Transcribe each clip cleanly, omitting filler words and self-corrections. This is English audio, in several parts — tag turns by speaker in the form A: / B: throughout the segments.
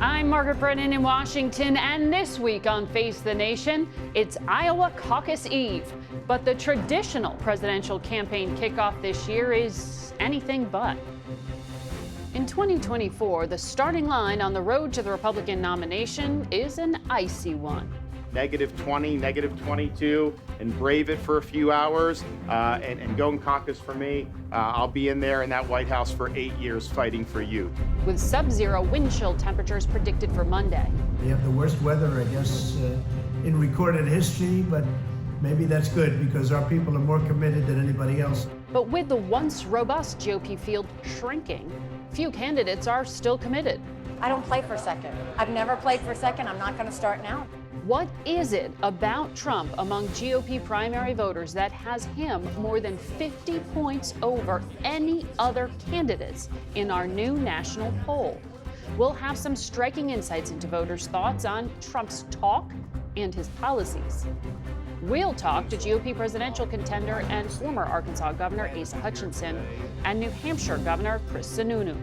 A: I'm Margaret Brennan in Washington, and this week on Face the Nation, it's Iowa Caucus Eve. But the traditional presidential campaign kickoff this year is anything but. In 2024, the starting line on the road to the Republican nomination is an icy one.
B: -20, -22, and brave it for a few hours and go and caucus for me. I'll be in there in that White House for 8 years fighting for you.
A: With sub-zero wind chill temperatures predicted for Monday.
C: We have the worst weather, I guess, in recorded history, but maybe that's good because our people are more committed than anybody else.
A: But with the once robust GOP field shrinking, few candidates are still committed.
D: I don't play for second. I've never played for second. I'm not going to start now.
A: What is it about Trump among GOP primary voters that has him more than 50 points over any other candidates in our new national poll? We'll have some striking insights into voters' thoughts on Trump's talk and his policies. We'll talk to GOP presidential contender and former Arkansas Governor Asa Hutchinson and New Hampshire Governor Sununu.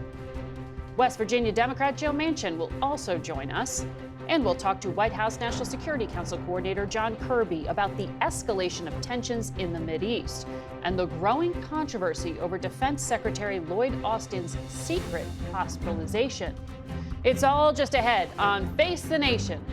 A: West Virginia Democrat Joe Manchin will also join us. And we'll talk to White House National Security Council Coordinator John Kirby about the escalation of tensions in the Mideast and the growing controversy over Defense Secretary Lloyd Austin's secret hospitalization. It's all just ahead on Face the Nation.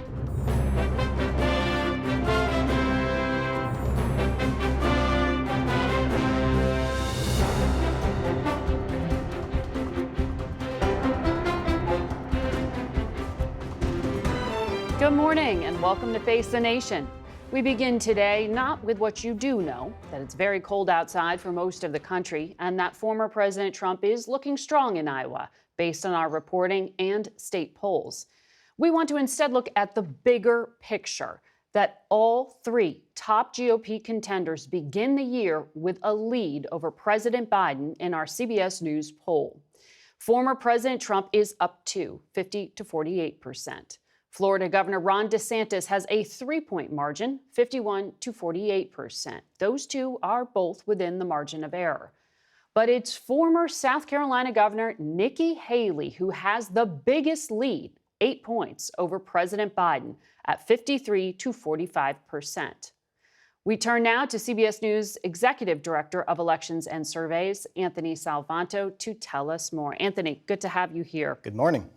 A: Good morning and welcome to Face the Nation. We begin today not with what you do know, that it's very cold outside for most of the country and that former President Trump is looking strong in Iowa based on our reporting and state polls. We want to instead look at the bigger picture that all three top GOP contenders begin the year with a lead over President Biden in our CBS News poll. Former President Trump is up to 50 to 48%. Florida Governor Ron DeSantis has a 3-point margin, 51 to 48%. Those two are both within the margin of error. But it's former South Carolina Governor Nikki Haley who has the biggest lead, 8 points over President Biden at 53 to 45%. We turn now to CBS News Executive Director of Elections and Surveys, Anthony Salvanto, to tell us more. Anthony, good to have you here.
E: Good morning.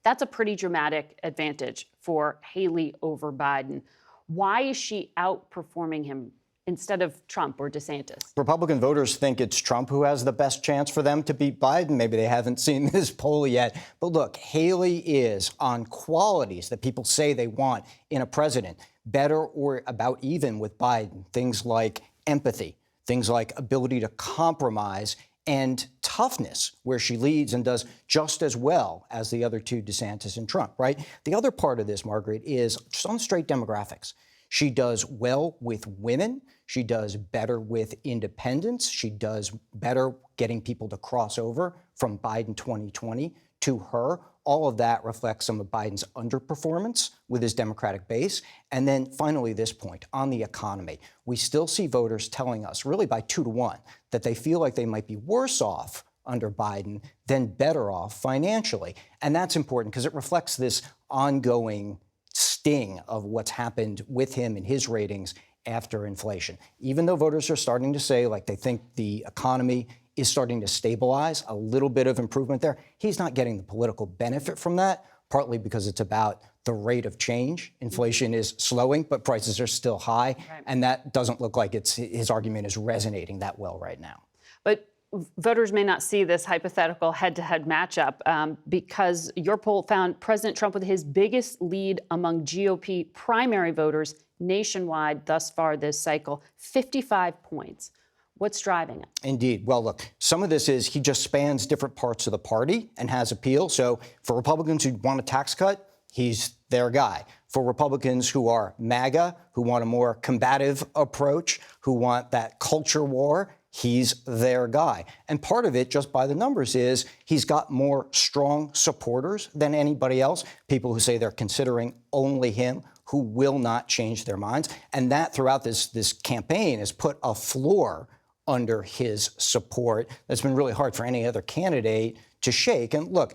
A: That's a pretty dramatic advantage for Haley over Biden. Why is she outperforming him instead of Trump or DeSantis?
E: Republican voters think it's Trump who has the best chance for them to beat Biden. Maybe they haven't seen this poll yet. But look, Haley is on qualities that people say they want in a president, better or about even with Biden. Things like empathy, things like ability to compromise, and toughness, where she leads and does just as well as the other two, DeSantis and Trump, right? The other part of this, Margaret, is just on straight demographics. She does well with women. She does better with independents. She does better getting people to cross over from Biden 2020 to her. All of that reflects some of Biden's underperformance with his Democratic base. And then finally, this point on the economy. We still see voters telling us, really by 2 to 1, that they feel like they might be worse off under Biden than better off financially. And that's important because it reflects this ongoing sting of what's happened with him and his ratings after inflation. Even though voters are starting to say, like, they think the economy is starting to stabilize, a little bit of improvement there, he's not getting the political benefit from that, partly because it's about the rate of change. Inflation is slowing, but prices are still high. Right. And that doesn't look like his argument is resonating that well right now.
A: But voters may not see this hypothetical head-to-head matchup because your poll found President Trump with his biggest lead among GOP primary voters nationwide thus far this cycle, 55 points. What's driving it?
E: Indeed. Well, look, some of this is he just spans different parts of the party and has appeal. So for Republicans who want a tax cut, he's their guy. For Republicans who are MAGA, who want a more combative approach, who want that culture war, he's their guy. And part of it, just by the numbers, is he's got more strong supporters than anybody else, people who say they're considering only him, who will not change their minds. And that throughout this campaign has put a floor under his support that's been really hard for any other candidate to shake. And look,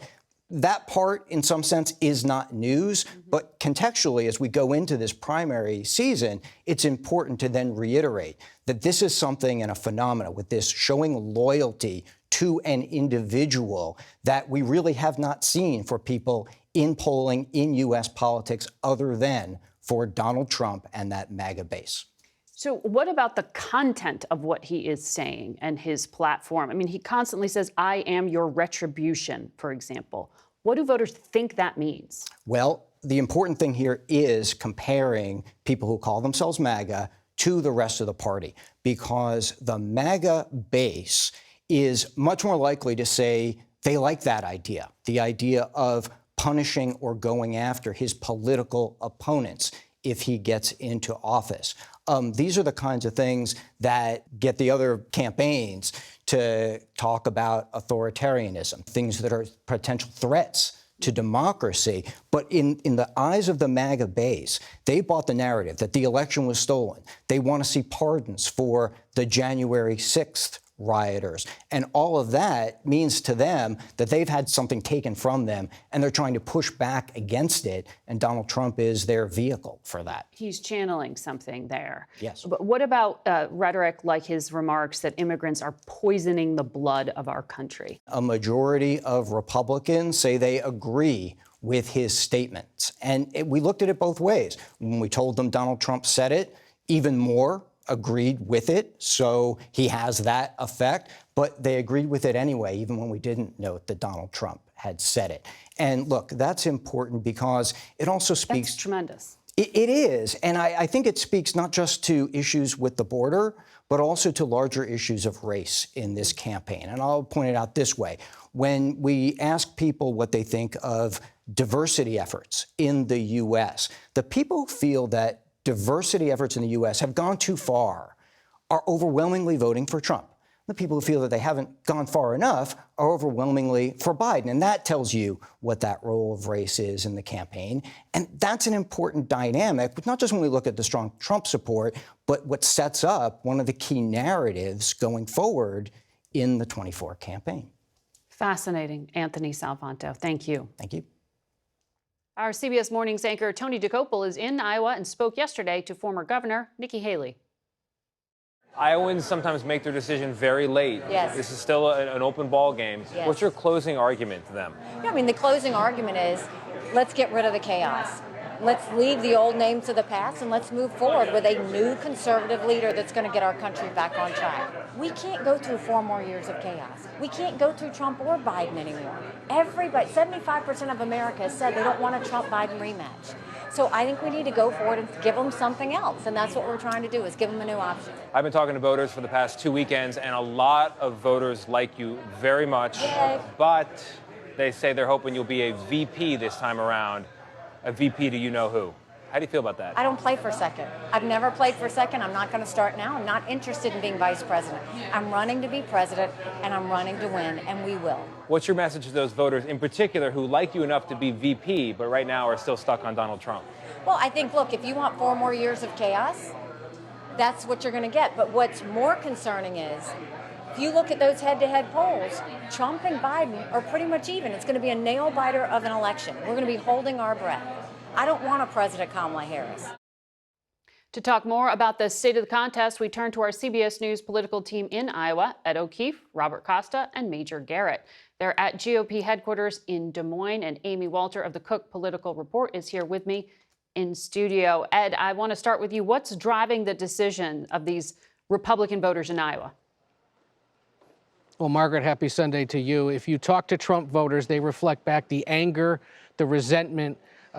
E: that part, in some sense, is not news. But contextually, as we go into this primary season, it's important to then reiterate that this is something and a phenomenon with this showing loyalty to an individual that we really have not seen for people in polling in U.S. politics other than for Donald Trump and that MAGA base.
A: So what about the content of what he is saying and his platform? I mean, he constantly says, I am your retribution, for example. What do voters think that means?
E: Well, the important thing here is comparing people who call themselves MAGA to the rest of the party, because the MAGA base is much more likely to say they like that idea, the idea of punishing or going after his political opponents if he gets into office. These are the kinds of things that get the other campaigns to talk about authoritarianism, things that are potential threats to democracy. But in the eyes of the MAGA base, they bought the narrative that the election was stolen. They want to see pardons for the January 6th rioters. And all of that means to them that they've had something taken from them, and they're trying to push back against it. And Donald Trump is their vehicle for that.
A: He's channeling something there.
E: Yes.
A: But what about rhetoric like his remarks that immigrants are poisoning the blood of our country?
E: A majority of Republicans say they agree with his statements. And we looked at it both ways. When we told them Donald Trump said it, even more agreed with it, so he has that effect. But they agreed with it anyway, even when we didn't note that Donald Trump had said it. And look, that's important because it also speaks—
A: That's tremendous.
E: It is. And I think it speaks not just to issues with the border, but also to larger issues of race in this campaign. And I'll point it out this way. When we ask people what they think of diversity efforts in the U.S., the people who feel that diversity efforts in the U.S. have gone too far are overwhelmingly voting for Trump. The people who feel that they haven't gone far enough are overwhelmingly for Biden. And that tells you what that role of race is in the campaign. And that's an important dynamic, but not just when we look at the strong Trump support, but what sets up one of the key narratives going forward in the 24 campaign.
A: Fascinating, Anthony Salvanto. Thank you.
E: Thank you.
A: Our CBS Mornings anchor Tony Dokoupil is in Iowa and spoke yesterday to former Governor Nikki Haley.
F: Iowans sometimes make their decision very late.
D: Yes.
F: This is still an open ball game.
D: Yes.
F: What's your closing argument to them?
D: Yeah, I mean, the closing argument is, let's get rid of the chaos. Let's leave the old names of the past and let's move forward with a new conservative leader that's going to get our country back on track. We can't go through 4 more years of chaos. We can't go through Trump or Biden anymore. Everybody, 75% of America has said they don't want a Trump-Biden rematch. So I think we need to go forward and give them something else. And that's what we're trying to do, is give them a new option.
F: I've been talking to voters for the past 2 weekends, and a lot of voters like you very much.
D: Yay.
F: But they say they're hoping you'll be a VP this time around. A VP to you-know-who. How do you feel about that?
D: I don't play for second. I've never played for second. I'm not going to start now. I'm not interested in being vice president. I'm running to be president, and I'm running to win, and we will.
F: What's your message to those voters in particular who like you enough to be VP, but right now are still stuck on Donald Trump?
D: Well, I think, look, if you want 4 more years of chaos, that's what you're going to get. But what's more concerning is, if you look at those head-to-head polls, Trump and Biden are pretty much even. It's going to be a nail-biter of an election. We're going to be holding our breath. I don't want a President Kamala Harris.
A: To talk more about the state of the contest, we turn to our CBS News political team in Iowa, Ed O'Keefe, Robert Costa, and Major Garrett. They're at GOP headquarters in Des Moines, and Amy Walter of the Cook Political Report is here with me in studio. Ed, I want to start with you. What's driving the decision of these Republican voters in Iowa?
G: Well, Margaret, happy Sunday to you. If you talk to Trump voters, they reflect back the anger, the resentment,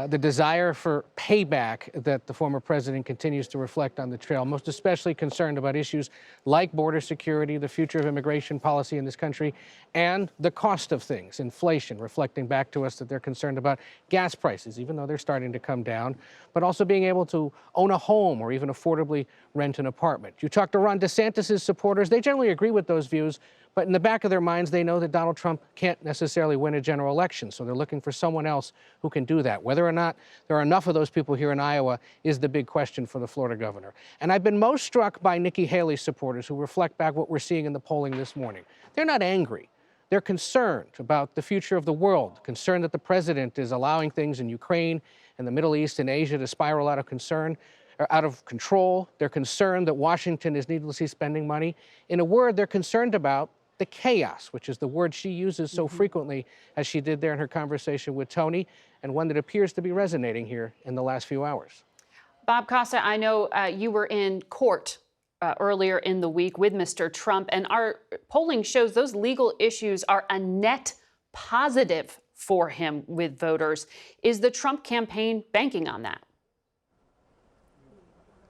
G: the desire for payback that the former president continues to reflect on the trail, most especially concerned about issues like border security, the future of immigration policy in this country, and the cost of things, inflation, reflecting back to us that they're concerned about gas prices, even though they're starting to come down, but also being able to own a home or even affordably rent an apartment. You talk to Ron DeSantis' supporters, they generally agree with those views, but in the back of their minds, they know that Donald Trump can't necessarily win a general election, so they're looking for someone else who can do that. Whether or not there are enough of those people here in Iowa is the big question for the Florida governor. And I've been most struck by Nikki Haley's supporters who reflect back what we're seeing in the polling this morning. They're not angry. They're concerned about the future of the world, concerned that the president is allowing things in Ukraine and the Middle East and Asia to spiral out of control. They're concerned that Washington is needlessly spending money. In a word, they're concerned about the chaos, which is the word she uses so frequently as she did there in her conversation with Tony, and one that appears to be resonating here in the last few hours.
A: Bob Costa, I know you were in court earlier in the week with Mr. Trump, and our polling shows those legal issues are a net positive for him with voters. Is the Trump campaign banking on that?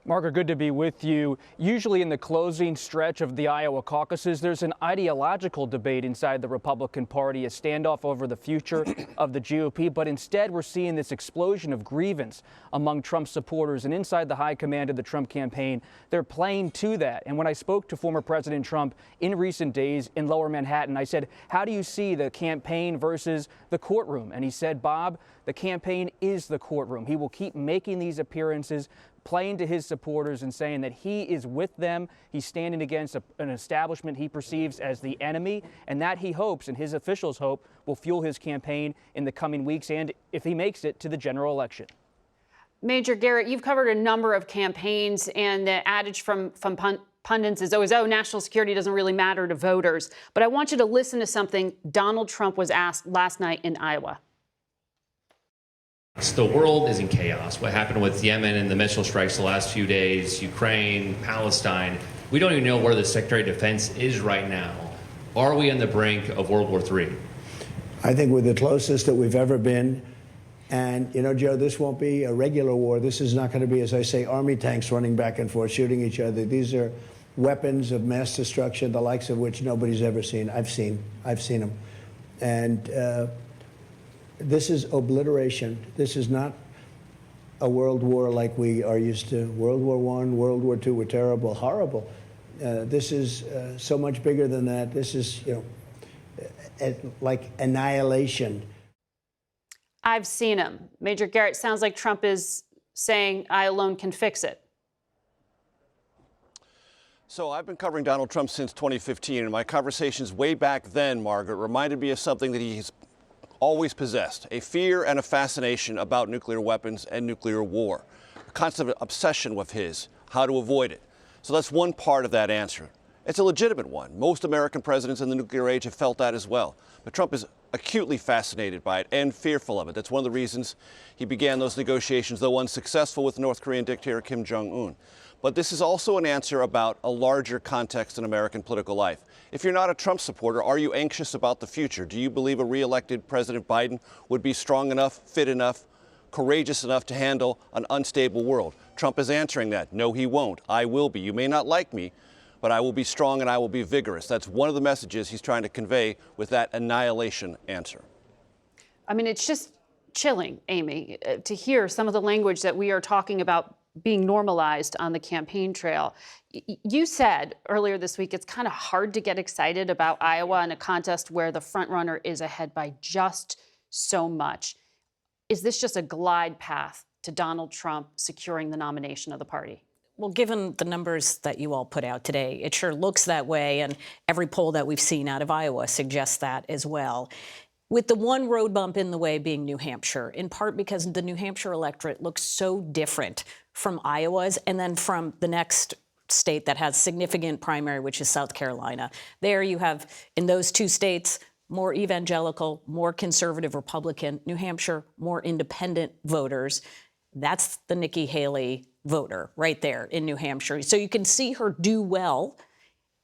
H: Margaret, good to be with you. Usually in the closing stretch of the Iowa caucuses, there's an ideological debate inside the Republican Party, a standoff over the future of the GOP. But instead, we're seeing this explosion of grievance among Trump supporters. And inside the high command of the Trump campaign, they're playing to that. And when I spoke to former President Trump in recent days in Lower Manhattan, I said, how do you see the campaign versus the courtroom? And he said, Bob, the campaign is the courtroom. He will keep making these appearances, playing to his supporters and saying that he is with them. He's standing against an establishment he perceives as the enemy, and that he hopes, and his officials hope, will fuel his campaign in the coming weeks and, if he makes it, to the general election.
A: Major Garrett, you've covered a number of campaigns, and the adage from pundits is always, oh, national security doesn't really matter to voters. But I want you to listen to something Donald Trump was asked last night in Iowa.
I: The world is in chaos. What happened with Yemen and the missile strikes the last few days, Ukraine, Palestine, we don't even know where the Secretary of Defense is right now. Are we on the brink of World War III?
C: I think we're the closest that we've ever been. And, you know, Joe, this won't be a regular war. This is not going to be, as I say, army tanks running back and forth, shooting each other. These are weapons of mass destruction, the likes of which nobody's ever seen. I've seen them. And this is obliteration. This is not a world war like we are used to. World War I, World War II were terrible, horrible. This is so much bigger than that. This is, you know, like annihilation.
A: I've seen him. Major Garrett, sounds like Trump is saying, I alone can fix it.
J: So I've been covering Donald Trump since 2015, and my conversations way back then, Margaret, reminded me of something that he's always possessed, a fear and a fascination about nuclear weapons and nuclear war, a constant obsession with his, how to avoid it. So that's one part of that answer. It's a legitimate one. Most American presidents in the nuclear age have felt that as well. But Trump is acutely fascinated by it and fearful of it. That's one of the reasons he began those negotiations, though unsuccessful, with North Korean dictator Kim Jong-un. But this is also an answer about a larger context in American political life. If you're not a Trump supporter, are you anxious about the future? Do you believe a re-elected President Biden would be strong enough, fit enough, courageous enough to handle an unstable world? Trump is answering that. No, he won't. I will be. You may not like me, but I will be strong and I will be vigorous. That's one of the messages he's trying to convey with that annihilation answer.
A: I mean, it's just chilling, Amy, to hear some of the language that we are talking about being normalized on the campaign trail. You said earlier this week it's kind of hard to get excited about Iowa in a contest where the frontrunner is ahead by just so much. Is this just a glide path to Donald Trump securing the nomination of the party?
K: Well, given the numbers that you all put out today, it sure looks that way, and every poll that we've seen out of Iowa suggests that as well. With the one road bump in the way being New Hampshire, in part because the New Hampshire electorate looks so different from Iowa's and then from the next state that has significant primary, which is South Carolina. There you have, in those two states, more evangelical, more conservative Republican. New Hampshire, more independent voters. That's the Nikki Haley voter right there in New Hampshire. So you can see her do well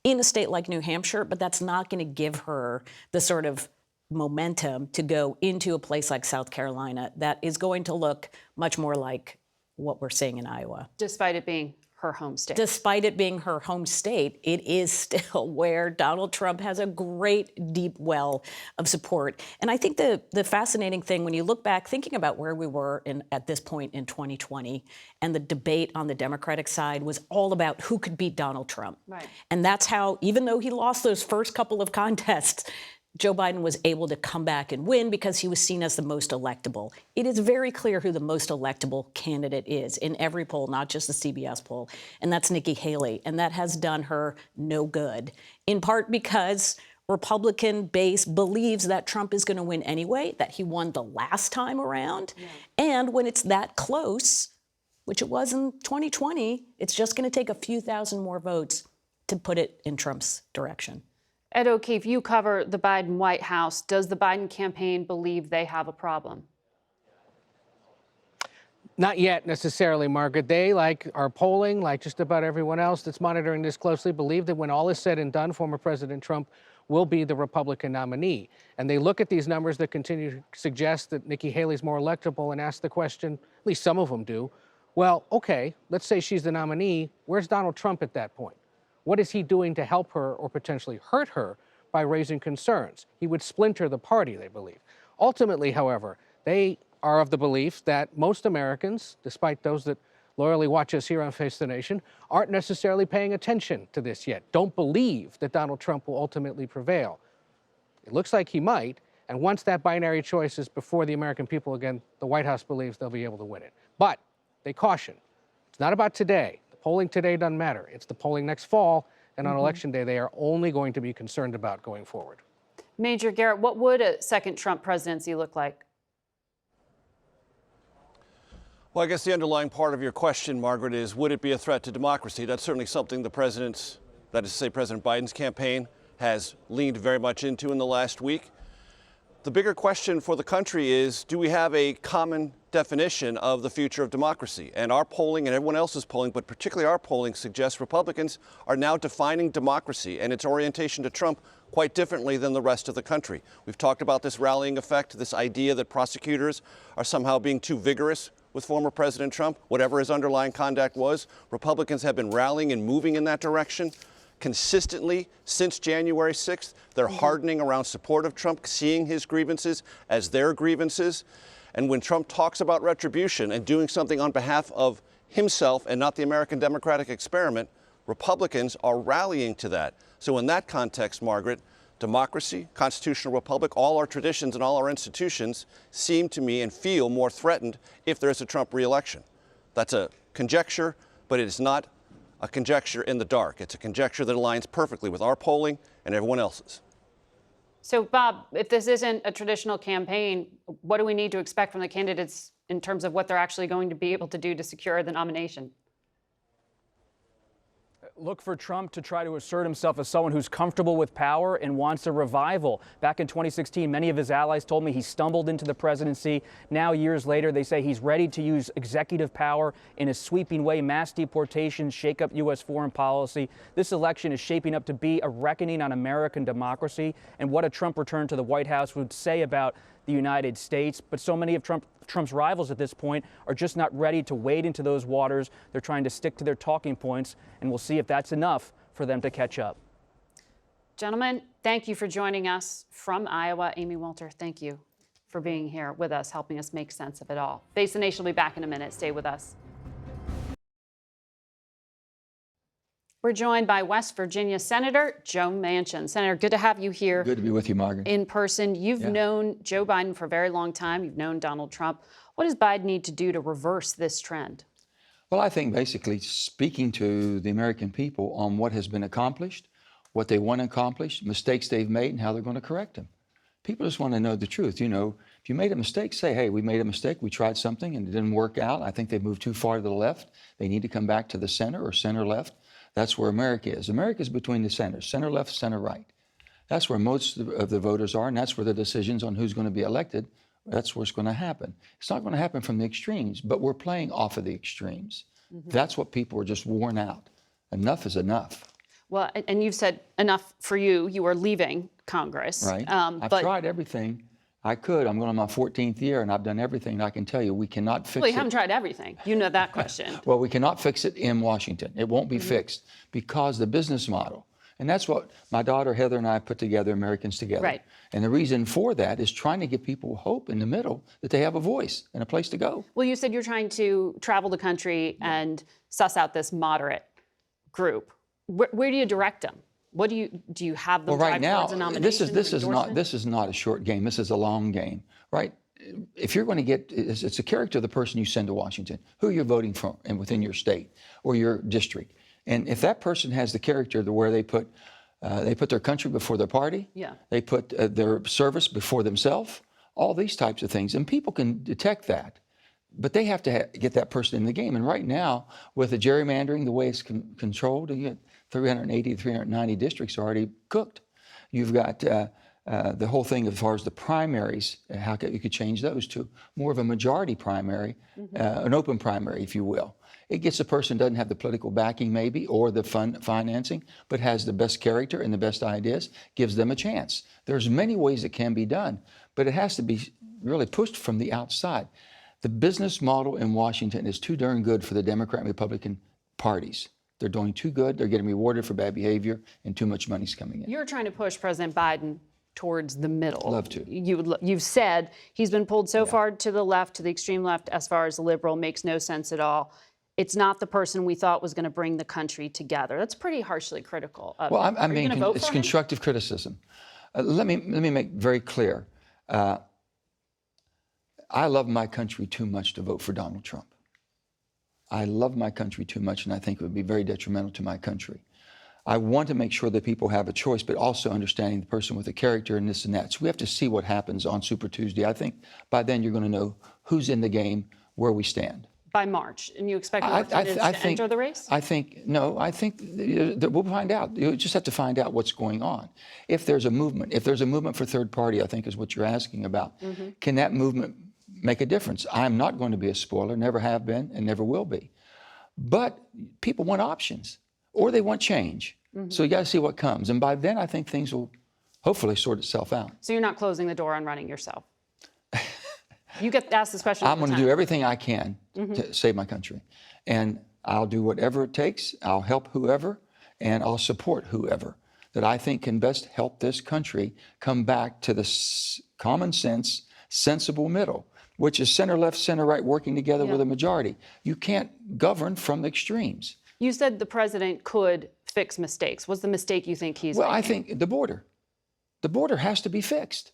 K: in a state like New Hampshire, but that's not going to give her the sort of momentum to go into a place like South Carolina that is going to look much more like what we're seeing in Iowa.
A: Despite it being her home state.
K: Despite it being her home state, it is still where Donald Trump has a great deep well of support. And I think the fascinating thing, when you look back, thinking about where we were at this point in 2020, and the debate on the Democratic side was all about who could beat Donald Trump.
A: Right.
K: And that's how, even though he lost those first couple of contests, Joe Biden was able to come back and win because he was seen as the most electable. It is very clear who the most electable candidate is in every poll, not just the CBS poll, and that's Nikki Haley. And that has done her no good, in part because Republican base believes that Trump is going to win anyway, that he won the last time around. Yeah. And when it's that close, which it was in 2020, it's just going to take a few thousand more votes to put it in Trump's direction.
A: Ed O'Keefe, you cover the Biden White House. Does the Biden campaign believe they have a problem?
G: Not yet necessarily, Margaret. They, like our polling, like just about everyone else that's monitoring this closely, believe that when all is said and done, former President Trump will be the Republican nominee. And they look at these numbers that continue to suggest that Nikki Haley's more electable and ask the question, at least some of them do, well, okay, let's say she's the nominee. Where's Donald Trump at that point? What is he doing to help her or potentially hurt her by raising concerns? He would splinter the party, they believe. Ultimately, however, they are of the belief that most Americans, despite those that loyally watch us here on Face the Nation, aren't necessarily paying attention to this yet, don't believe that Donald Trump will ultimately prevail. It looks like he might, and once that binary choice is before the American people again, the White House believes they'll be able to win it. But they caution, it's not about today. The polling today doesn't matter. It's the polling next fall, and on Election Day, they are only going to be concerned about going forward.
A: Major Garrett, what would a second Trump presidency look like?
J: Well, I guess the underlying part of your question, Margaret, is would it be a threat to democracy? That's certainly something the president's, that is to say President Biden's campaign, has leaned very much into in the last week. The bigger question for the country is, do we have a common definition of the future of democracy? And our polling and everyone else's polling, but particularly our polling, suggests Republicans are now defining democracy and its orientation to Trump quite differently than the rest of the country. We've talked about this rallying effect, this idea that prosecutors are somehow being too vigorous with former President Trump, whatever his underlying conduct was. Republicans have been rallying and moving in that direction consistently since January 6th. They're hardening around support of Trump, seeing his grievances as their grievances. And when Trump talks about retribution and doing something on behalf of himself and not the American democratic experiment, Republicans are rallying to that. So in that context, Margaret, democracy, constitutional republic, all our traditions and all our institutions seem to me and feel more threatened if there's a Trump re-election. That's a conjecture, but it is not a conjecture in the dark. It's a conjecture that aligns perfectly with our polling and everyone else's.
A: So, Bob, if this isn't a traditional campaign, what do we need to expect from the candidates in terms of what they're actually going to be able to do to secure the nomination?
H: Look for Trump to try to assert himself as someone who's comfortable with power and wants a revival. Back in 2016, many of his allies told me he stumbled into the presidency. Now, years later, they say he's ready to use executive power in a sweeping way, mass deportations, shake up U.S. foreign policy. This election is shaping up to be a reckoning on American democracy and what a Trump return to the White House would say about the United States. But so many of Trump's rivals at this point are just not ready to wade into those waters. They're trying to stick to their talking points, and we'll see if that's enough for them to catch up.
A: Gentlemen, thank you for joining us from Iowa. Amy Walter, thank you for being here with us, helping us make sense of it all. Face the Nation will be back in a minute. Stay with us. We're joined by West Virginia Senator Joe Manchin. Senator, good to have you here.
L: Good to be with you, Margaret.
A: In person. You've known Joe Biden for a very long time. You've known Donald Trump. What does Biden need to do to reverse this trend?
L: Well, I think basically speaking to the American people on what has been accomplished, what they want to accomplish, mistakes they've made, and how they're going to correct them. People just want to know the truth. You know, if you made a mistake, say, hey, we made a mistake. We tried something and it didn't work out. I think they moved too far to the left. They need to come back to the center or center left. That's where America is. America is between the centers, center left, center right. That's where most of the voters are, and that's where the decisions on who's going to be elected, that's where it's going to happen. It's not going to happen from the extremes, but we're playing off of the extremes. That's what people are just worn out. Enough is enough.
A: Well, and you've said enough for you. You are leaving Congress.
L: Right. I've tried everything I could. I'm going on my 14th year, and I've done everything. I can tell you, we cannot fix it.
A: Well, you haven't tried everything. You know that question.
L: Well, we cannot fix it in Washington. It won't be fixed because the business model, and that's what my daughter Heather and I put together, Americans Together.
A: Right.
L: And the reason for that is trying to give people hope in the middle that they have a voice and a place to go.
A: Well, you said you're trying to travel the country and suss out this moderate group. Where do you direct them? What do you have them drive towards a nomination?
L: This is not a short game. This is a long game, right? If you're going to get, it's a character of the person you send to Washington, who you're voting for and within your state or your district. And if that person has the character to where they put They put their country before their party.
A: Yeah.
L: They put their service before themselves. All these types of things. And people can detect that. But they have to get that person in the game. And right now, with the gerrymandering, the way it's controlled, you get 380 to 390 districts already cooked. You've got the whole thing as far as the primaries, how you could change those to more of a majority primary, an open primary, if you will. It gets a person who doesn't have the political backing maybe or the financing, but has the best character and the best ideas, gives them a chance. There's many ways it can be done, but it has to be really pushed from the outside. The business model in Washington is too darn good for the Democrat and Republican parties. They're doing too good, they're getting rewarded for bad behavior, and too much money's coming in.
A: You're trying to push President Biden towards the middle.
L: Love to.
A: You've said he's been pulled so far to the left, to the extreme left, as far as liberal, makes no sense at all. It's not the person we thought was going to bring the country together. That's pretty harshly critical of
L: Well,
A: him.
L: I mean,
A: vote
L: it's
A: for him?
L: constructive criticism. Let me make very clear. I love my country too much to vote for Donald Trump. I love my country too much, and I think it would be very detrimental to my country. I want to make sure that people have a choice, but also understanding the person with a character and this and that. So we have to see what happens on Super Tuesday. I think by then you're going to know who's in the game, where we stand.
A: By March, and you expect more candidates to enter the race?
L: I think that we'll find out. You just have to find out what's going on. If there's a movement for third party, I think is what you're asking about. Can that movement make a difference? I'm not going to be a spoiler, never have been and never will be. But people want options or they want change. So you got to see what comes. And by then, I think things will hopefully sort itself out.
A: So you're not closing the door on running yourself? You get asked this question all
L: I'm
A: the
L: going to
A: time.
L: do everything I can to save my country. And I'll do whatever it takes. I'll help whoever, and I'll support whoever that I think can best help this country come back to the common sense, sensible middle, which is center left, center right working together with a majority. You can't govern from the extremes.
A: You said the president could fix mistakes. What's the mistake you think he's making?
L: I think the border. The border has to be fixed.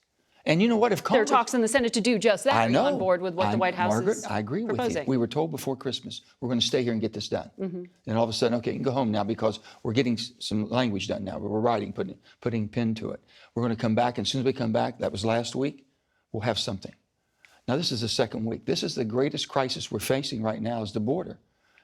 L: And you know what? If Congress,
A: there are talks in the Senate to do just that.
L: I know.
A: Are you on board with what the White House
L: Margaret,
A: is
L: I agree
A: proposing?
L: with you. We were told before Christmas, we're going to stay here and get this done. And all of a sudden, okay, you can go home now because we're getting some language done now. We're writing, putting pen to it. We're going to come back, and as soon as we come back, that was last week, we'll have something. Now, this is the second week. This is the greatest crisis we're facing right now is the border,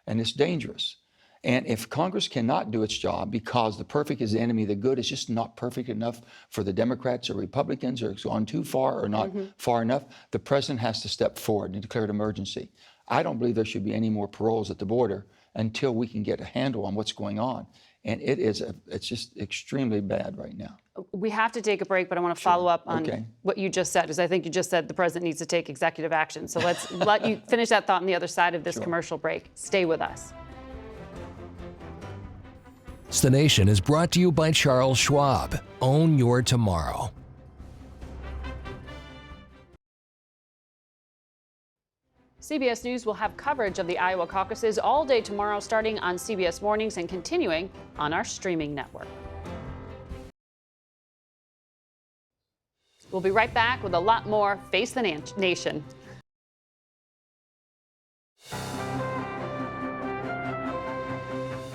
L: and it's dangerous. And if Congress cannot do its job because the perfect is the enemy of the good, it's just not perfect enough for the Democrats or Republicans, or it's gone too far or not far enough, the president has to step forward and declare an emergency. I don't believe there should be any more paroles at the border until we can get a handle on what's going on. And it's just extremely bad right now.
A: We have to take a break, but I want to follow up on what you just said, because I think you just said the president needs to take executive action. So let's let you finish that thought on the other side of this commercial break. Stay with us.
M: The Nation is brought to you by Charles Schwab. Own your tomorrow.
A: CBS News will have coverage of the Iowa caucuses all day tomorrow, starting on CBS Mornings and continuing on our streaming network. We'll be right back with a lot more Face the Nation.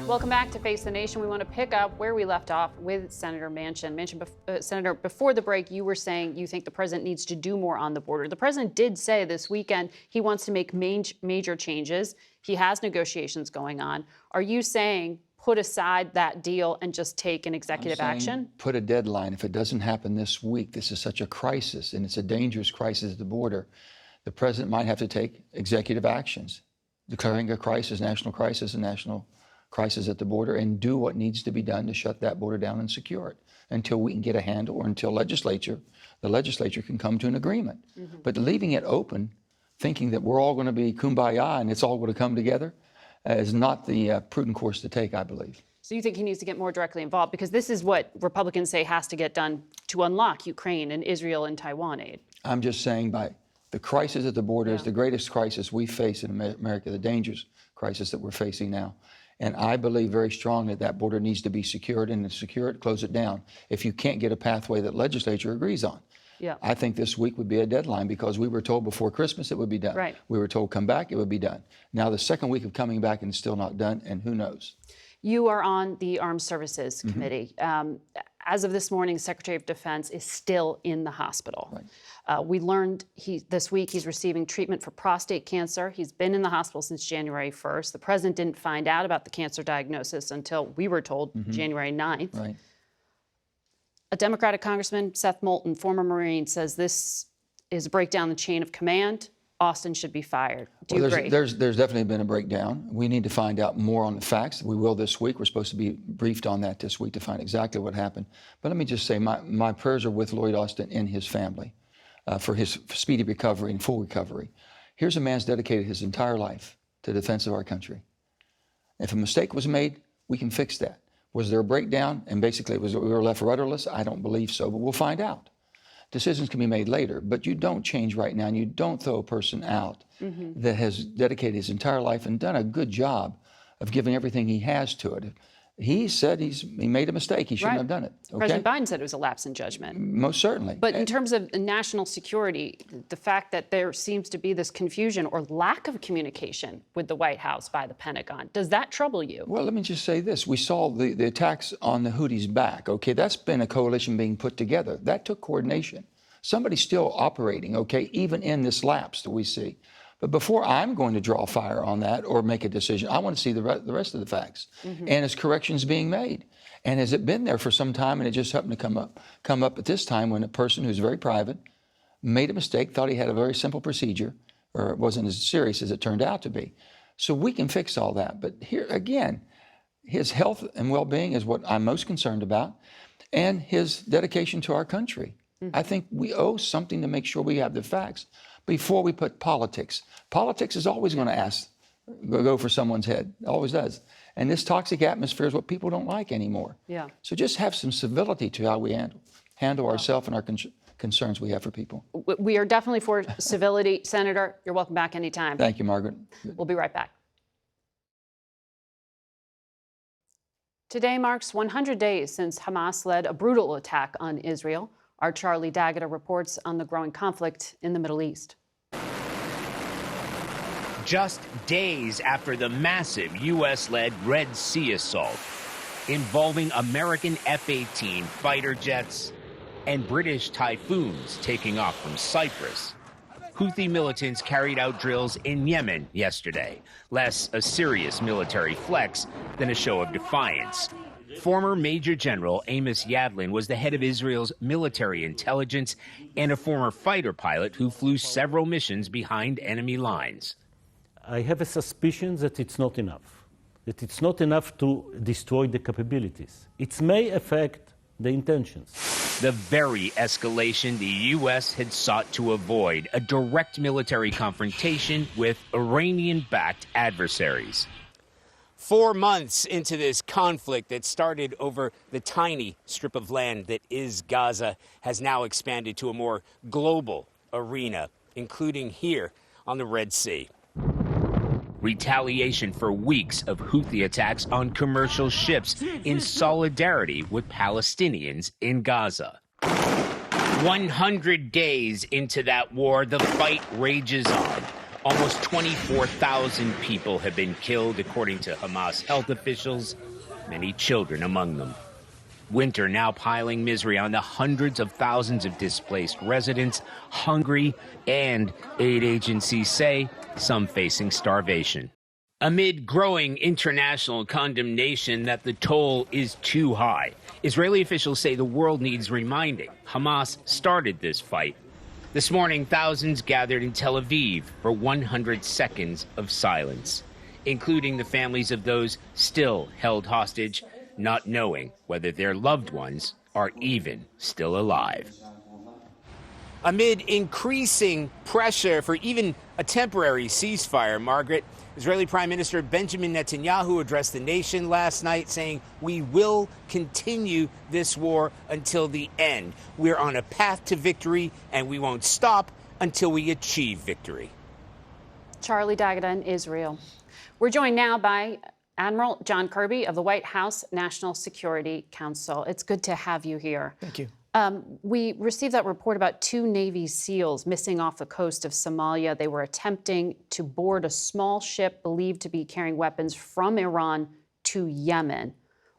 A: Welcome back to Face the Nation. We want to pick up where we left off with Senator Manchin. Senator, before the break, you were saying you think the president needs to do more on the border. The president did say this weekend he wants to make major changes. He has negotiations going on. Are you saying put aside that deal and just take an executive action?
L: Put a deadline. If it doesn't happen this week, this is such a crisis, and it's a dangerous crisis at the border. The president might have to take executive actions, declaring a crisis, national crisis, and national crisis at the border, and do what needs to be done to shut that border down and secure it until we can get a handle, or until the legislature can come to an agreement. But leaving it open, thinking that we're all going to be kumbaya and it's all going to come together, is not the prudent course to take, I believe.
A: So you think he needs to get more directly involved? Because this is what Republicans say has to get done to unlock Ukraine and Israel and Taiwan aid.
L: I'm just saying by the crisis at the border is the greatest crisis we face in America, the dangerous crisis that we're facing now. And I believe very strongly that border needs to be secured, and to secure it, close it down if you can't get a pathway that legislature agrees on. I think this week would be a deadline, because we were told before Christmas it would be done. We were told come back, it would be done. Now the second week of coming back and it's still not done, and who knows?
A: You are on the Armed Services Committee. As of this morning, Secretary of Defense is still in the hospital. Right. We learned this week he's receiving treatment for prostate cancer. He's been in the hospital since January 1st. The president didn't find out about the cancer diagnosis until we were told January 9th. Right. A Democratic Congressman, Seth Moulton, former Marine, says this is a breakdown in the chain of command. Austin should be fired. Do you agree?
L: There's definitely been a breakdown. We need to find out more on the facts. We will this week. We're supposed to be briefed on that this week to find exactly what happened. But let me just say, my prayers are with Lloyd Austin and his family for his speedy recovery and full recovery. Here's a man who's dedicated his entire life to the defense of our country. If a mistake was made, we can fix that. Was there a breakdown and basically we were left rudderless? I don't believe so, but we'll find out. Decisions can be made later, but you don't change right now, and you don't throw a person out that has dedicated his entire life and done a good job of giving everything he has to it. He said he made a mistake. He shouldn't have done it. Okay?
A: President Biden said it was a lapse in judgment.
L: Most certainly.
A: But in terms of national security, the fact that there seems to be this confusion or lack of communication with the White House by the Pentagon, does that trouble you?
L: Well, let me just say this. We saw the attacks on the Houthis back. Okay, that's been a coalition being put together. That took coordination. Somebody's still operating, okay, even in this lapse that we see. But before I'm going to draw fire on that or make a decision, I want to see the rest of the facts. And is corrections being made? And has it been there for some time and it just happened to come up at this time when a person who's very private made a mistake, thought he had a very simple procedure, or it wasn't as serious as it turned out to be. So we can fix all that. But here again, his health and well-being is what I'm most concerned about, and his dedication to our country. I think we owe something to make sure we have the facts before we put politics. Politics is always going to go for someone's head, always does. And this toxic atmosphere is what people don't like anymore.
A: Yeah.
L: So just have some civility to how we handle ourselves and our concerns we have for people.
A: We are definitely for civility. Senator, you're welcome back anytime.
L: Thank you, Margaret.
A: We'll be right back. Today marks 100 days since Hamas led a brutal attack on Israel. Our Charlie D'Agata reports on the growing conflict in the Middle East.
N: Just days after the massive U.S.-led Red Sea assault involving American F-18 fighter jets and British Typhoons taking off from Cyprus, Houthi militants carried out drills in Yemen yesterday, less a serious military flex than a show of defiance. Former Major General Amos Yadlin was the head of Israel's military intelligence and a former fighter pilot who flew several missions behind enemy lines.
O: I have a suspicion that it's not enough, to destroy the capabilities. It may affect the intentions.
N: The very escalation the U.S. had sought to avoid, a direct military confrontation with Iranian-backed adversaries. 4 months into this conflict that started over the tiny strip of land that is Gaza has now expanded to a more global arena, including here on the Red Sea. Retaliation for weeks of Houthi attacks on commercial ships in solidarity with Palestinians in Gaza. 100 days into that war, the fight rages on. Almost 24,000 people have been killed, according to Hamas health officials, many children among them. Winter now piling misery on the hundreds of thousands of displaced residents, hungry, and aid agencies say some facing starvation. Amid growing international condemnation that the toll is too high, Israeli officials say the world needs reminding. Hamas started this fight. This morning, thousands gathered in Tel Aviv for 100 seconds of silence, including the families of those still held hostage, not knowing whether their loved ones are even still alive. Amid increasing pressure for even a temporary ceasefire, Margaret, Israeli Prime Minister Benjamin Netanyahu addressed the nation last night saying, "We will continue this war until the end. We're on a path to victory, and we won't stop until we achieve victory."
A: Charlie D'Agata in Israel. We're joined now by Admiral John Kirby of the White House National Security Council. It's good to have you here.
P: Thank you.
A: We received that report about 2 Navy SEALs missing off the coast of Somalia. They were attempting to board a small ship believed to be carrying weapons from Iran to Yemen.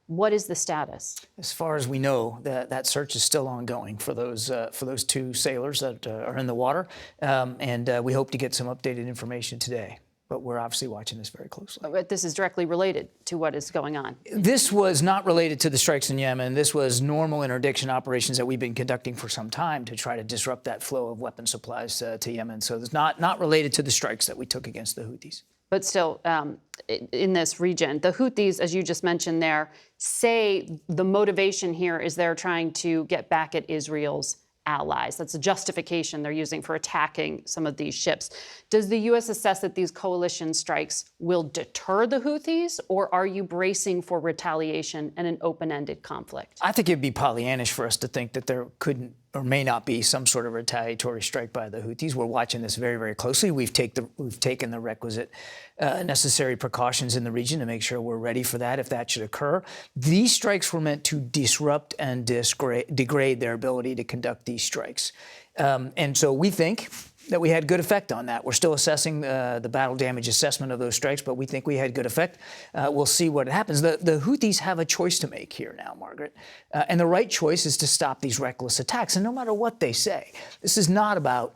A: What is the status?
P: As far as we know, that search is still ongoing for those two sailors that are in the water, and we hope to get some updated information today. But we're obviously watching this very closely.
A: But this is directly related to what is going on.
P: This was not related to the strikes in Yemen. This was normal interdiction operations that we've been conducting for some time to try to disrupt that flow of weapon supplies to Yemen. So it's not related to the strikes that we took against the Houthis.
A: But still, in this region, the Houthis, as you just mentioned there, say the motivation here is they're trying to get back at Israel's allies. That's a justification they're using for attacking some of these ships. Does the U.S. assess that these coalition strikes will deter the Houthis, or are you bracing for retaliation and an open-ended conflict?
P: I think it'd be Pollyannish for us to think that there couldn't or may not be some sort of retaliatory strike by the Houthis. We're watching this very, very closely. We've taken the requisite necessary precautions in the region to make sure we're ready for that if that should occur. These strikes were meant to disrupt and degrade their ability to conduct these strikes. And so we think that we had good effect on that. We're still assessing the battle damage assessment of those strikes, but we think we had good effect. We'll see what happens. The Houthis have a choice to make here now, Margaret. And the right choice is to stop these reckless attacks. And no matter what they say, this is not about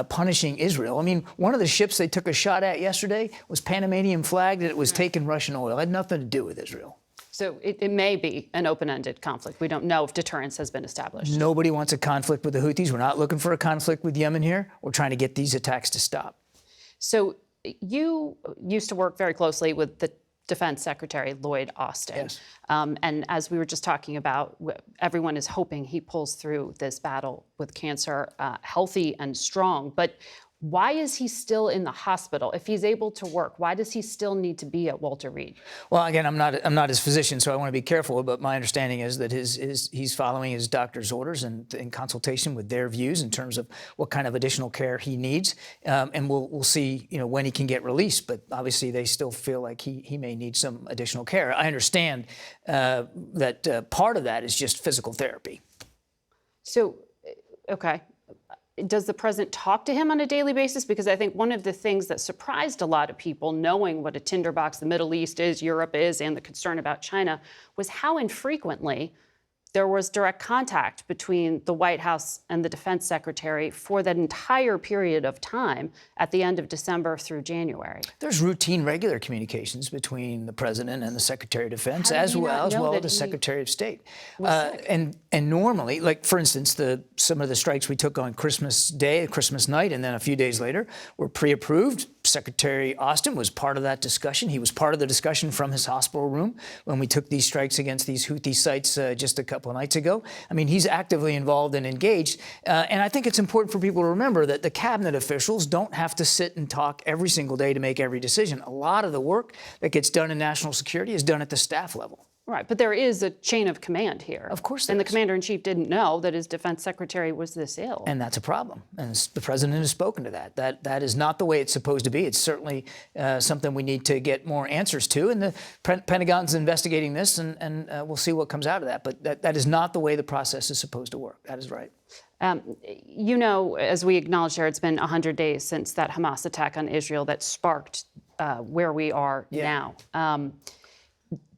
P: punishing Israel. I mean, one of the ships they took a shot at yesterday was Panamanian flagged, and it was taking Russian oil. It had nothing to do with Israel.
A: So it may be an open-ended conflict. We don't know if deterrence has been established.
P: Nobody wants a conflict with the Houthis. We're not looking for a conflict with Yemen here. We're trying to get these attacks to stop.
A: So you used to work very closely with the Defense Secretary, Lloyd Austin.
P: Yes.
A: And as we were just talking about, everyone is hoping he pulls through this battle with cancer healthy and strong. But why is he still in the hospital? If he's able to work, why does he still need to be at Walter Reed?
P: Well, again, I'm not his physician, so I want to be careful. But my understanding is that he's following his doctor's orders and in consultation with their views in terms of what kind of additional care he needs. And we'll see, when he can get released. But obviously, they still feel like he may need some additional care. I understand that part of that is just physical therapy.
A: So, okay. Does the president talk to him on a daily basis? Because I think one of the things that surprised a lot of people, knowing what a tinderbox the Middle East is, Europe is, and the concern about China, was how infrequently there was direct contact between the White House and the Defense Secretary for that entire period of time at the end of December through January.
P: There's routine, regular communications between the president and the Secretary of Defense, as well as the Secretary of State. And normally, like for instance, some of the strikes we took on Christmas Day, Christmas night, and then a few days later were pre-approved. Secretary Austin was part of that discussion. He was part of the discussion from his hospital room when we took these strikes against these Houthi sites just a couple of nights ago. I mean, he's actively involved and engaged. And I think it's important for people to remember that the cabinet officials don't have to sit and talk every single day to make every decision. A lot of the work that gets done in national security is done at the staff level.
A: Right, but there is a chain of command here.
P: Of course there
A: is. And the
P: is.
A: commander-in-chief didn't know that his defense secretary was this ill.
P: And that's a problem. And the president has spoken to that. That is not the way it's supposed to be. It's certainly something we need to get more answers to. And the Pentagon's investigating this, and we'll see what comes out of that. But that is not the way the process is supposed to work. That is right.
A: As we acknowledged there, it's been 100 days since that Hamas attack on Israel that sparked where we are now.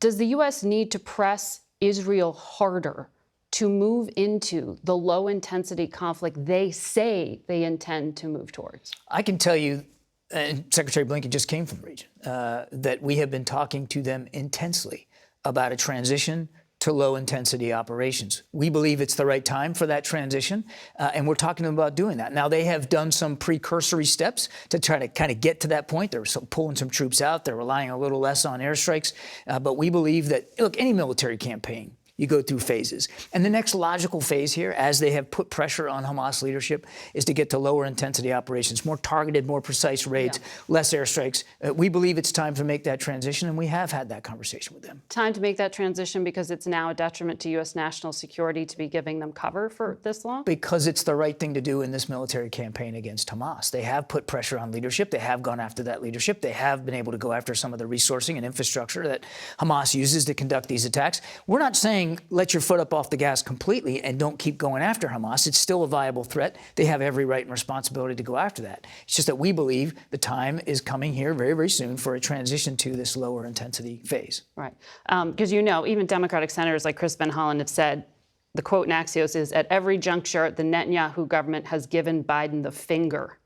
A: Does the U.S. need to press Israel harder to move into the low-intensity conflict they say they intend to move towards?
P: I can tell you, and Secretary Blinken just came from the region, that we have been talking to them intensely about a transition to low-intensity operations. We believe it's the right time for that transition, and we're talking to them about doing that. Now, they have done some precursory steps to try to kind of get to that point. They're pulling some troops out. They're relying a little less on airstrikes. But we believe that, look, any military campaign, you go through phases. And the next logical phase here, as they have put pressure on Hamas leadership, is to get to lower intensity operations, more targeted, more precise raids, less airstrikes. We believe it's time to make that transition, and we have had that conversation with them.
A: Time to make that transition because it's now a detriment to U.S. national security to be giving them cover for this long?
P: Because it's the right thing to do in this military campaign against Hamas. They have put pressure on leadership. They have gone after that leadership. They have been able to go after some of the resourcing and infrastructure that Hamas uses to conduct these attacks. We're not saying saying let your foot up off the gas completely and don't keep going after Hamas. It's still a viable threat. They have every right and responsibility to go after that. It's just that we believe the time is coming here very, very soon for a transition to this lower intensity phase.
A: Right. Because even Democratic senators like Chris Van Hollen have said, the quote in Axios is, at every juncture, the Netanyahu government has given Biden the finger.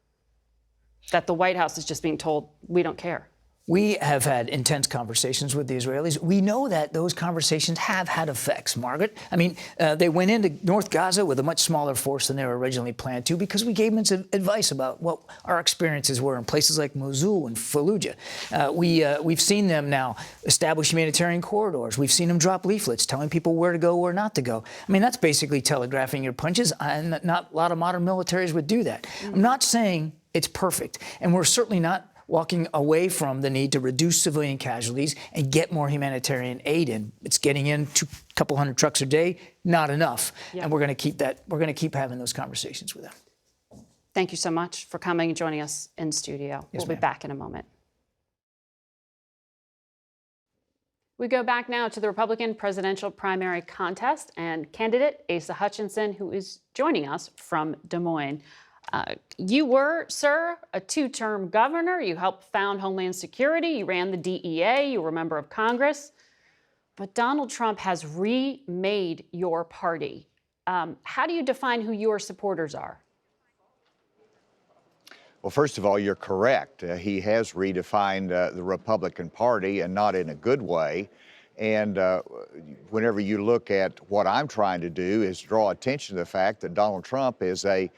A: That the White House is just being told, we don't care.
P: We have had intense conversations with the Israelis. We know that those conversations have had effects, Margaret. I mean, they went into North Gaza with a much smaller force than they were originally planned to because we gave them some advice about what our experiences were in places like Mosul and Fallujah. We've seen them now establish humanitarian corridors. We've seen them drop leaflets telling people where to go, where not to go. I mean, that's basically telegraphing your punches, and not a lot of modern militaries would do that. I'm not saying it's perfect, and we're certainly not walking away from the need to reduce civilian casualties and get more humanitarian aid in. It's getting in a couple hundred trucks a day, not enough. Yeah. And we're going to keep that. We're going to keep having those conversations with them.
A: Thank you so much for coming and joining us in studio.
P: Yes,
A: we'll be back in a moment. We go back now to the Republican presidential primary contest and candidate Asa Hutchinson, who is joining us from Des Moines. You were, sir, a two-term governor. You helped found Homeland Security. You ran the DEA. You were a member of Congress. But Donald Trump has remade your party. How do you define who your supporters are?
Q: Well, first of all, you're correct. He has redefined the Republican Party, and not in a good way. And whenever you look at what I'm trying to do is draw attention to the fact that Donald Trump is a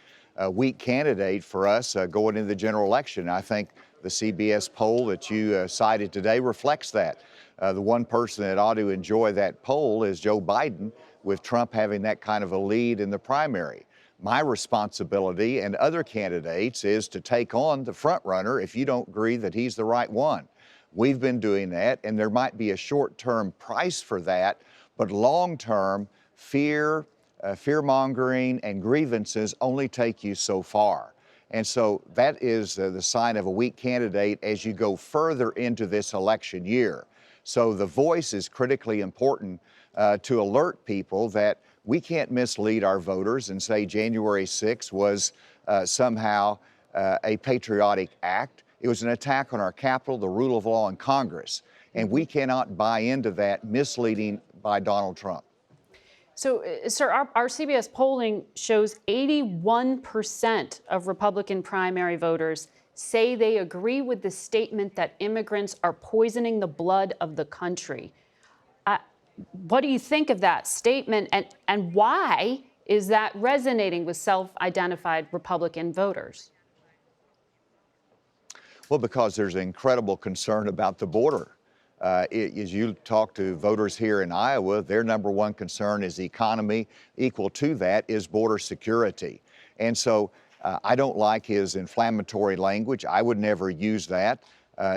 Q: weak candidate for us going into the general election. I think the CBS poll that you cited today reflects that. The one person that ought to enjoy that poll is Joe Biden, with Trump having that kind of a lead in the primary. My responsibility and other candidates is to take on the front runner if you don't agree that he's the right one. We've been doing that, and there might be a short-term price for that, but long-term, fear-mongering and grievances only take you so far. And so that is the sign of a weak candidate as you go further into this election year. So the voice is critically important to alert people that we can't mislead our voters and say January 6th was somehow a patriotic act. It was an attack on our Capitol, the rule of law, and Congress. And we cannot buy into that misleading by Donald Trump.
A: So, sir, our CBS polling shows 81% of Republican primary voters say they agree with the statement that immigrants are poisoning the blood of the country. What do you think of that statement, and why is that resonating with self-identified Republican voters?
Q: Well, because there's incredible concern about the border. As you talk to voters here in Iowa, their number one concern is the economy. Equal to that is border security. And so I don't like his inflammatory language. I would never use that.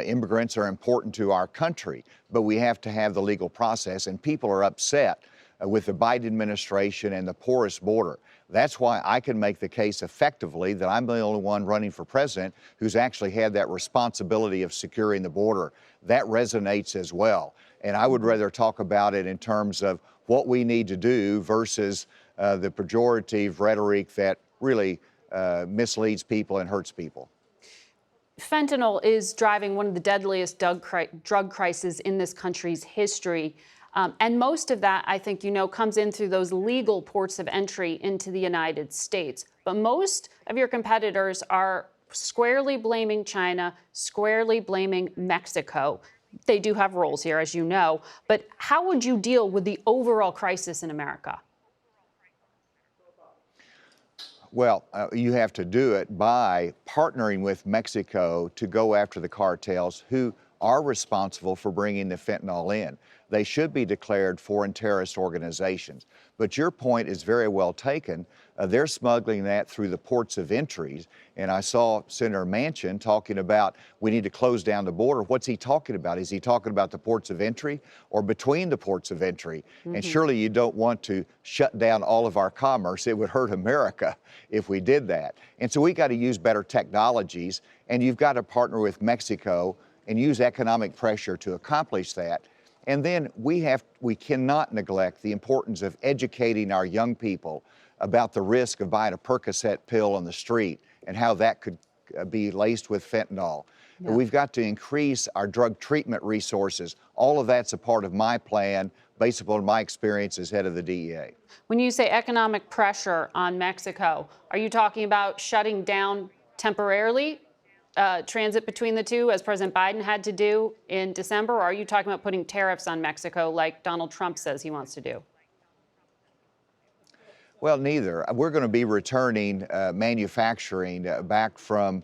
Q: Immigrants are important to our country, but we have to have the legal process, and people are upset with the Biden administration and the porous border. That's why I can make the case effectively that I'm the only one running for president who's actually had that responsibility of securing the border. That resonates as well. And I would rather talk about it in terms of what we need to do versus the pejorative rhetoric that really misleads people and hurts people.
A: Fentanyl is driving one of the deadliest drug crises in this country's history. And most of that, I think you know, comes in through those legal ports of entry into the United States. But most of your competitors are squarely blaming China, squarely blaming Mexico. They do have roles here, as you know. But how would you deal with the overall crisis in America?
Q: Well, you have to do it by partnering with Mexico to go after the cartels who are responsible for bringing the fentanyl in. They should be declared foreign terrorist organizations. But your point is very well taken. They're smuggling that through the ports of entries. And I saw Senator Manchin talking about we need to close down the border. What's he talking about? Is he talking about the ports of entry or between the ports of entry? Mm-hmm. And surely you don't want to shut down all of our commerce. It would hurt America if we did that. And so we got to use better technologies, and you've got to partner with Mexico and use economic pressure to accomplish that. And then we cannot neglect the importance of educating our young people about the risk of buying a Percocet pill on the street and how that could be laced with fentanyl.
A: Yeah.
Q: We've got to increase our drug treatment resources. All of that's a part of my plan based upon my experience as head of the DEA.
A: When you say economic pressure on Mexico, are you talking about shutting down temporarily transit between the two, as President Biden had to do in December, or are you talking about putting tariffs on Mexico like Donald Trump says he wants to do?
Q: Well, neither. We're going to be returning manufacturing back from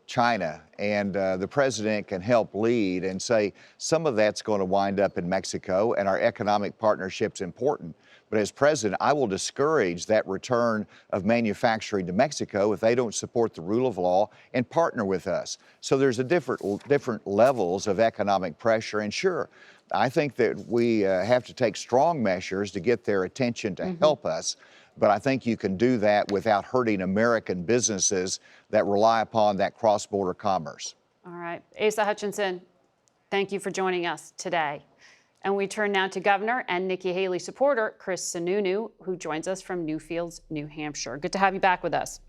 Q: China, and the president can help lead and say some of that's going to wind up in Mexico, and our economic partnership's important. But as president, I will discourage that return of manufacturing to Mexico if they don't support the rule of law and partner with us. So there's a different levels of economic pressure, and sure, I think that we have to take strong measures to get their attention to help us. But I think you can do that without hurting American businesses that rely upon that cross-border commerce.
A: All right. Asa Hutchinson, thank you for joining us today. And we turn now to Governor and Nikki Haley supporter Chris Sununu, who joins us from Newfields, New Hampshire. Good to have you back with us.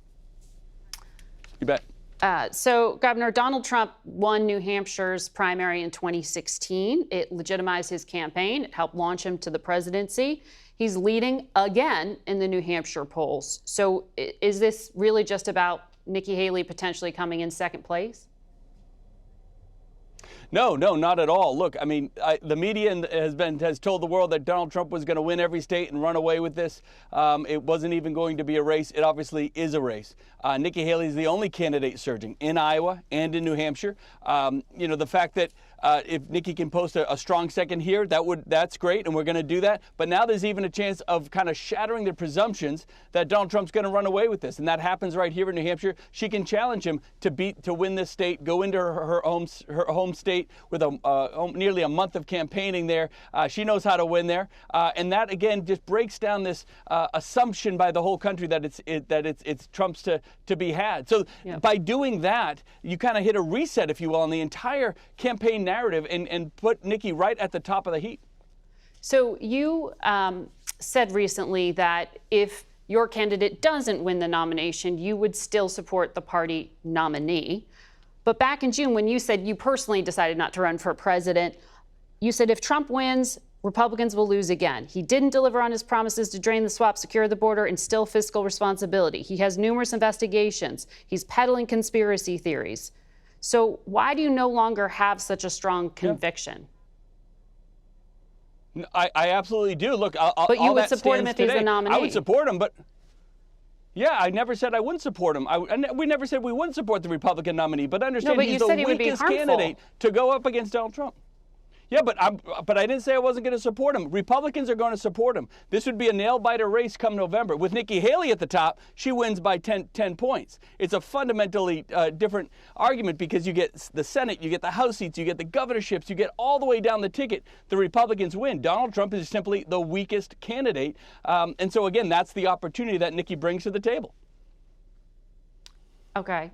H: You bet.
A: So, Governor, Donald Trump won New Hampshire's primary in 2016. It legitimized his campaign. It helped launch him to the presidency. He's leading again in the New Hampshire polls. So is this really just about Nikki Haley potentially coming in second place?
R: No, not at all. Look, I mean, the media has told the world that Donald Trump was going to win every state and run away with this. It wasn't even going to be a race. It obviously is a race. Nikki Haley is the only candidate surging in Iowa and in New Hampshire. The fact that if Nikki can post a strong second here, that's great, and we're going to do that. But now there's even a chance of kind of shattering the presumptions that Donald Trump's going to run away with this, and that happens right here in New Hampshire. She can challenge him to win this state, go into her home state with nearly a month of campaigning there. She knows how to win there, and that again just breaks down this assumption by the whole country that it's Trump's to be had. So by doing that, you kind of hit a reset, if you will, on the entire campaign narrative and put Nikki right at the top of the heap.
A: So you said recently that if your candidate doesn't win the nomination, you would still support the party nominee. But back in June, when you said you personally decided not to run for president, you said if Trump wins, Republicans will lose again. He didn't deliver on his promises to drain the swamp, secure the border, instill fiscal responsibility. He has numerous investigations. He's peddling conspiracy theories. So why do you no longer have such a strong conviction?
R: I absolutely do. Look,
A: but you would support him if he's the nominee.
R: I would support him, but yeah, I never said I wouldn't support him. We never said we wouldn't support the Republican nominee, but understand he's the weakest candidate to go up against Donald Trump. Yeah, but I didn't say I wasn't going to support him. Republicans are going to support him. This would be a nail-biter race come November. With Nikki Haley at the top, she wins by 10 points. It's a fundamentally different argument because you get the Senate, you get the House seats, you get the governorships, you get all the way down the ticket. The Republicans win. Donald Trump is simply the weakest candidate. And so, again, that's the opportunity that Nikki brings to the table.
A: Okay.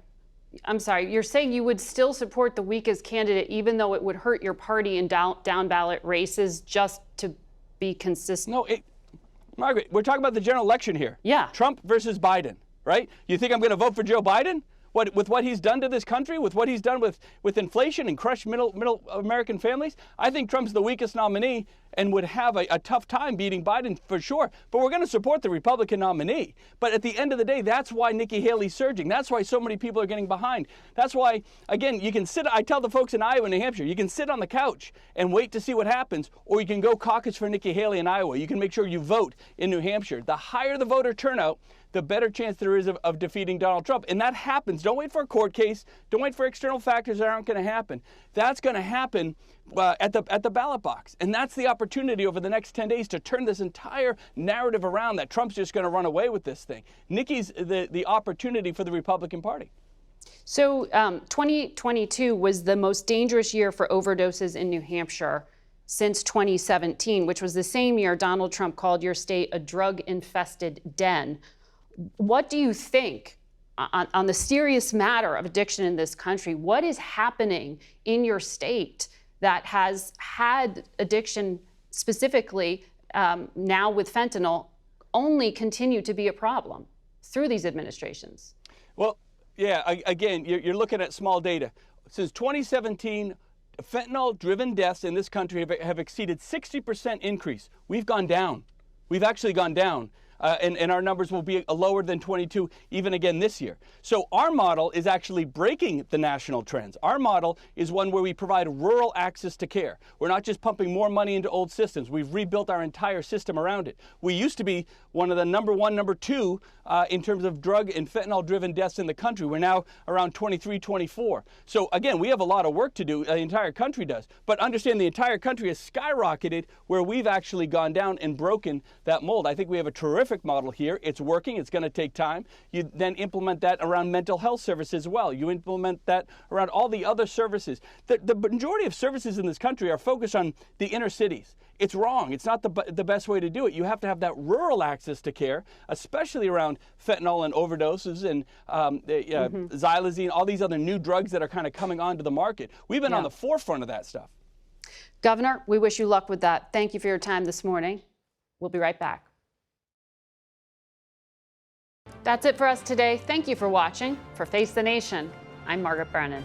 A: I'm sorry, you're saying you would still support the weakest candidate even though it would hurt your party in down ballot races just to be consistent?
R: No, Margaret, we're talking about the general election here.
A: Yeah.
R: Trump versus Biden, right? You think I'm going to vote for Joe Biden? With what he's done to this country, with what he's done with inflation and crushed middle American families? I think Trump's the weakest nominee and would have a tough time beating Biden for sure. But we're going to support the Republican nominee. But at the end of the day, that's why Nikki Haley's surging. That's why so many people are getting behind. That's why, again, you can I tell the folks in Iowa and New Hampshire, you can sit on the couch and wait to see what happens, or you can go caucus for Nikki Haley in Iowa. You can make sure you vote in New Hampshire. The higher the voter turnout, the better chance there is of defeating Donald Trump. And that happens. Don't wait for a court case. Don't wait for external factors that aren't going to happen. That's going to happen at the ballot box. And that's the opportunity over the next 10 days to turn this entire narrative around that Trump's just going to run away with this thing. Nikki's the opportunity for the Republican Party.
A: So 2022 was the most dangerous year for overdoses in New Hampshire since 2017, which was the same year Donald Trump called your state a drug-infested den. What do you think on the serious matter of addiction in this country? What is happening in your state that has had addiction specifically now with fentanyl only continue to be a problem through these administrations?
R: Well, yeah, again, you're looking at small data. Since 2017, fentanyl-driven deaths in this country have exceeded 60% increase. We've gone down. We've actually gone down. And our numbers will be lower than 22 even again this year. So our model is actually breaking the national trends. Our model is one where we provide rural access to care. We're not just pumping more money into old systems. We've rebuilt our entire system around it. We used to be one of the number one, number two in terms of drug and fentanyl-driven deaths in the country. We're now around 23, 24. So again, we have a lot of work to do. The entire country does. But understand the entire country has skyrocketed where we've actually gone down and broken that mold. I think we have a terrific model here. It's working. It's going to take time. You then implement that around mental health services as well. You implement that around all the other services. The majority of services in this country are focused on the inner cities. It's wrong. It's not the best way to do it. You have to have that rural access to care, especially around fentanyl and overdoses and xylazine, all these other new drugs that are kind of coming onto the market. We've been on the forefront of that stuff.
A: Governor, we wish you luck with that. Thank you for your time this morning. We'll be right back. That's it for us today. Thank you for watching. For Face the Nation, I'm Margaret Brennan.